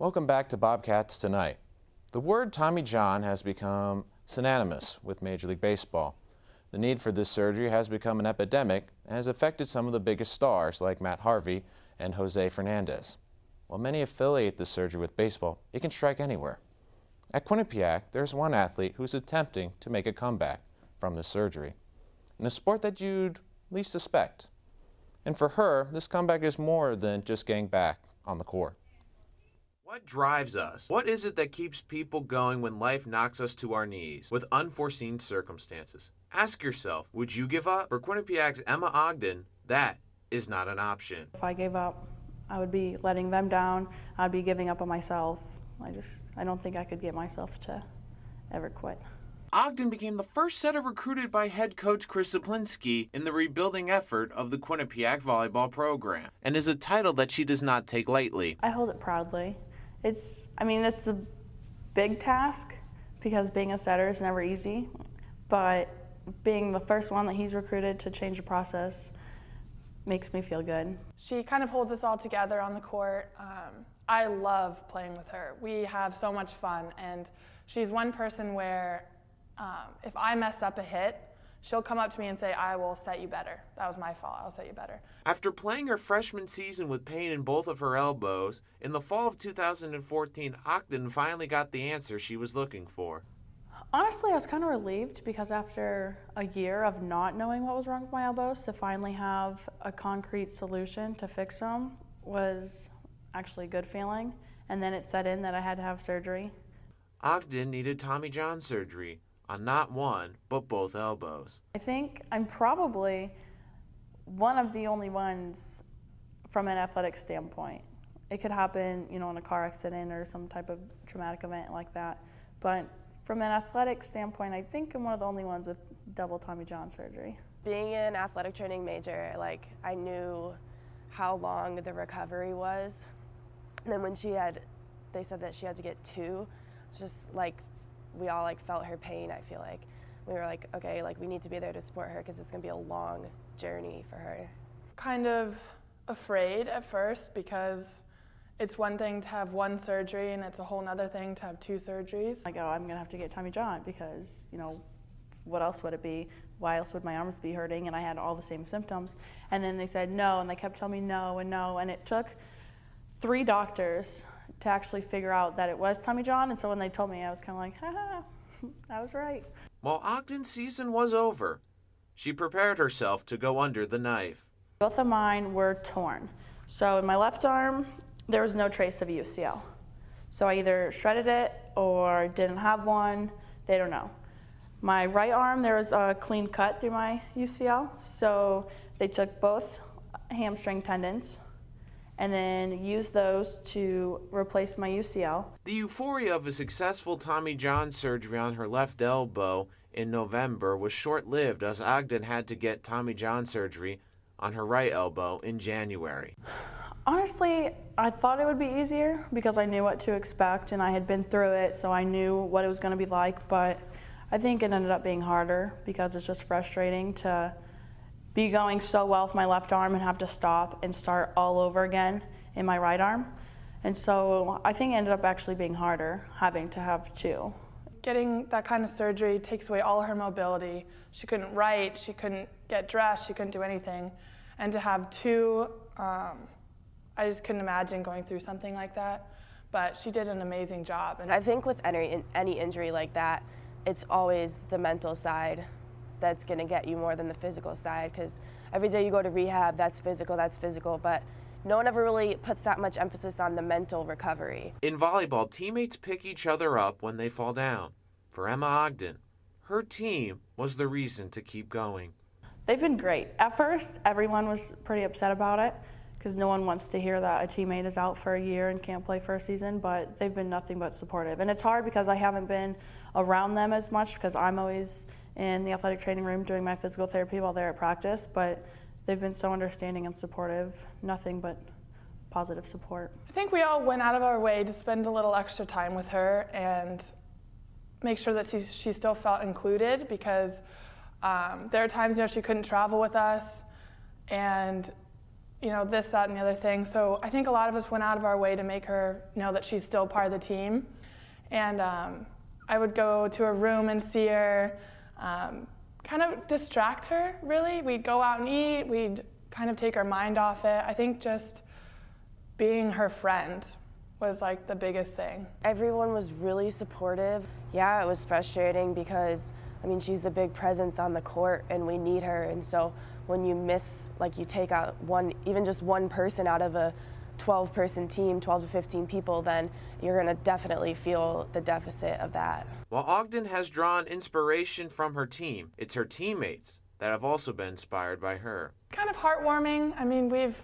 Welcome back to Bobcats Tonight. The word Tommy John has become synonymous with Major League Baseball. The need for this surgery has become an epidemic and has affected some of the biggest stars like Matt Harvey and Jose Fernandez. While many affiliate the surgery with baseball, it can strike anywhere. At Quinnipiac, there's one athlete who's attempting to make a comeback from this surgery, in a sport that you'd least suspect. And for her, this comeback is more than just getting back on the court. What drives us? What is it that keeps people going when life knocks us to our knees with unforeseen circumstances? Ask yourself, would you give up? For Quinnipiac's Emma Ogden, that is not an option. If I gave up, I would be letting them down. I'd be giving up on myself. I don't think I could get myself to ever quit. Ogden became the first setter recruited by head coach Chris Zaplinski in the rebuilding effort of the Quinnipiac volleyball program, and is a title that she does not take lightly. I hold it proudly. It's a big task because being a setter is never easy, but being the first one that he's recruited to change the process makes me feel good. She kind of holds us all together on the court. I love playing with her. We have so much fun, and she's one person where if I mess up a hit, she'll come up to me and say, I will set you better. That was my fault. I'll set you better. After playing her freshman season with pain in both of her elbows, in the fall of 2014, Ogden finally got the answer she was looking for. Honestly, I was kind of relieved because after a year of not knowing what was wrong with my elbows, to finally have a concrete solution to fix them was actually a good feeling. And then it set in that I had to have surgery. Ogden needed Tommy John surgery on not one, but both elbows. I think I'm probably one of the only ones from an athletic standpoint. It could happen, in a car accident or some type of traumatic event like that. But from an athletic standpoint, I think I'm one of the only ones with double Tommy John surgery. Being an athletic training major, I knew how long the recovery was. And then when they said that she had to get two, just we all felt her pain. I feel like we were okay, we need to be there to support her because it's gonna be a long journey for her. Kind of afraid at first because it's one thing to have one surgery and it's a whole nother thing to have two surgeries. I go, I'm gonna have to get Tommy John because, what else would it be? Why else would my arms be hurting? And I had all the same symptoms. And then they said no, and they kept telling me no and no, and it took 3 doctors to actually figure out that it was Tommy John. And so when they told me, I was kind of like, ha, I was right. While Ogden's season was over, she prepared herself to go under the knife. Both of mine were torn. So in my left arm, there was no trace of a UCL. So I either shredded it or didn't have one. They don't know. My right arm, there was a clean cut through my UCL. So they took both hamstring tendons and then used those to replace my UCL. The euphoria of a successful Tommy John surgery on her left elbow in November was short-lived as Ogden had to get Tommy John surgery on her right elbow in January. Honestly, I thought it would be easier because I knew what to expect and I had been through it, so I knew what it was going to be like, but I think it ended up being harder because it's just frustrating to be going so well with my left arm and have to stop and start all over again in my right arm. And so I think it ended up actually being harder having to have 2. Getting that kind of surgery takes away all her mobility. She couldn't write, she couldn't get dressed, she couldn't do anything. And to have 2, I just couldn't imagine going through something like that. But she did an amazing job. And I think with any injury like that, it's always the mental side that's going to get you more than the physical side, because every day you go to rehab, that's physical, but no one ever really puts that much emphasis on the mental recovery. In volleyball, teammates pick each other up when they fall down. For Emma Ogden, her team was the reason to keep going. They've been great. At first, everyone was pretty upset about it because no one wants to hear that a teammate is out for a year and can't play for a season, but they've been nothing but supportive. And it's hard because I haven't been around them as much because I'm always in the athletic training room doing my physical therapy while they're at practice, but they've been so understanding and supportive, nothing but positive support. I think we all went out of our way to spend a little extra time with her and make sure that she still felt included because there are times she couldn't travel with us, and this, that, and the other thing. So I think a lot of us went out of our way to make her know that she's still part of the team. And I would go to a room and see her, kind of distract her, really. We'd go out and eat, we'd kind of take our mind off it. I think just being her friend was like the biggest thing. Everyone was really supportive. Yeah, it was frustrating because, she's a big presence on the court and we need her. And so when you miss, you take out even just one person out of a 12-person team, 12 to 15 people, then you're going to definitely feel the deficit of that. While Ogden has drawn inspiration from her team, it's her teammates that have also been inspired by her. Kind of heartwarming. We've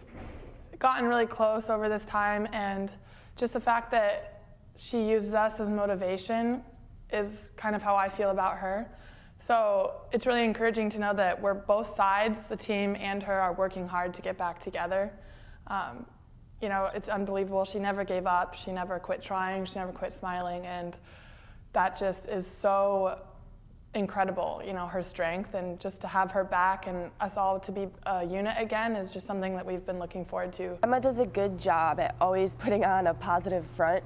gotten really close over this time, and just the fact that she uses us as motivation is kind of how I feel about her. So it's really encouraging to know that we're both sides, the team and her, are working hard to get back together. It's unbelievable. She never gave up. She never quit trying. She never quit smiling. And that just is so incredible, her strength. And just to have her back and us all to be a unit again is just something that we've been looking forward to. Emma does a good job at always putting on a positive front.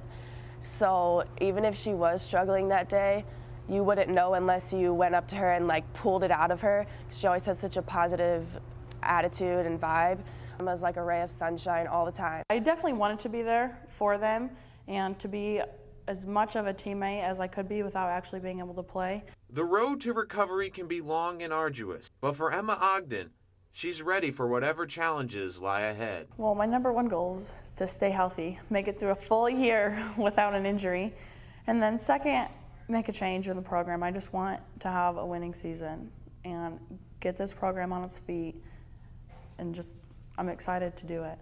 So even if she was struggling that day, you wouldn't know unless you went up to her and pulled it out of her. She always has such a positive attitude and vibe. Emma's like a ray of sunshine all the time. I definitely wanted to be there for them and to be as much of a teammate as I could be without actually being able to play. The road to recovery can be long and arduous, but for Emma Ogden, she's ready for whatever challenges lie ahead. Well, my number one goal is to stay healthy, make it through a full year without an injury. And then second, make a change in the program. I just want to have a winning season and get this program on its feet, and I'm excited to do it.